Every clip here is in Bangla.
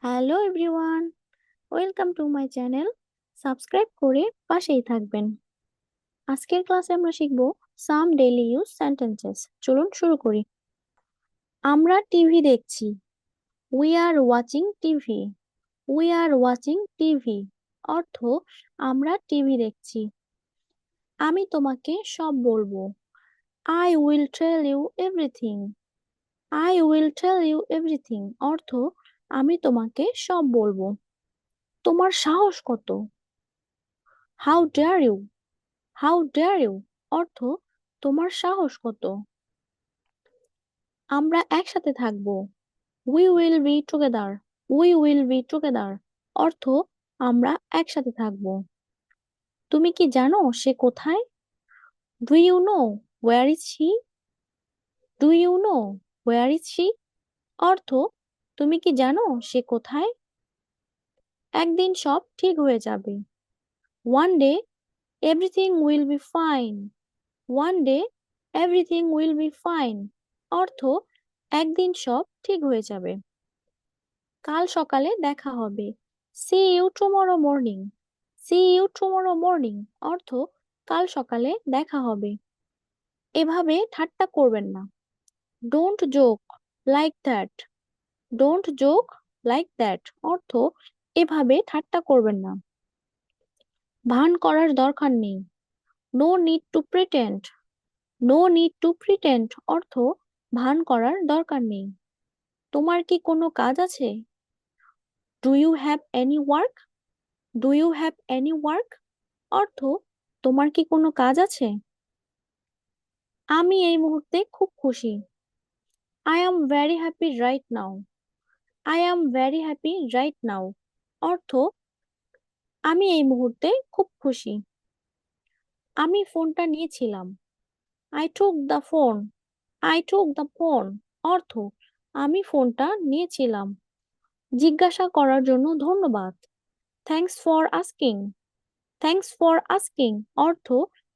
Hello everyone, welcome to my channel. Subscribe করে পাশেই থাকবেন। আজকের ক্লাসে আমরা শিখব সাম ডেইলি ইউজ সেন্টেন্সেস। চলুন শুরু করি। আমরা টিভি দেখছি। We are watching TV. We are watching TV অর্থ আমরা টিভি দেখছি। আমি তোমাকে সব বলবো। I will tell you everything. I will tell you everything অর্থ আমি তোমাকে সব বলবো। তোমার সাহস কত? How dare you. How dare you অর্থ তোমার সাহস কত? আমরা একসাথে থাকবো। We will be together. We will be together অর্থ আমরা একসাথে থাকবো। তুমি কি জানো সে কোথায়? Do you know where is she. Do you know where is she অর্থ তুমি কি জানো সে কোথায়? একদিন সব ঠিক হয়ে যাবে। One day everything will be fine. One day everything will be fine অর্থ একদিন সব ঠিক হয়ে যাবে। কাল সকালে দেখা হবে। See you tomorrow morning. See you tomorrow morning অর্থ কাল সকালে দেখা হবে। এভাবে ঠাট্টা করবেন না। Don't joke like that. Don't joke like that অর্থ এভাবে ঠাট্টা করবেন না। ভান করার দরকার নেই। No need to pretend. No need to pretend অর্থ ভান করার দরকার নেই। তোমার কি কোনো কাজ আছে? Do you have any work. Do you have any work অর্থ তোমার কি কোনো কাজ আছে? আমি এই মুহূর্তে খুব খুশি। I am very happy right now. I am very happy right now অর্থ আমি এই মুহূর্তে খুব খুশি। আমি ফোনটা নিয়েছিলাম। I took the phone. I took the phone অর্থ আমি ফোনটা নিয়েছিলাম। জিজ্ঞাসা করার জন্য ধন্যবাদ। Thanks for asking. Thanks for asking অর্থ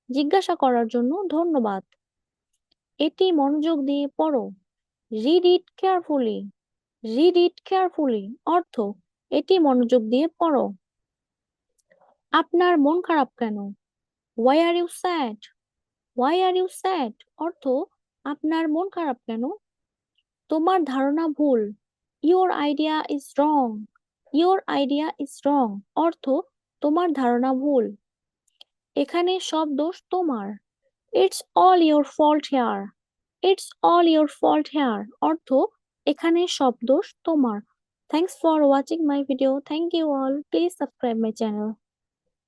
জিজ্ঞাসা করার জন্য ধন্যবাদ। এটি মনোযোগ দিয়ে পড়ো। Read it carefully. Read it carefully অর্থ এটি মনোযোগ দিয়ে পড়ো। আপনার মন খারাপ কেন? Why are you sad. Why are you sad অর্থ আপনার মন খারাপ কেন? তোমার ধারণা ভুল। Your idea is wrong. Your idea is wrong অর্থ তোমার ধারণা ভুল। এখানে সব দোষ তোমার। It's all your fault here. It's all your fault here অর্থ এখানে সব দোষ তোমার। Thanks for watching my video. Thank you all. Please subscribe my channel.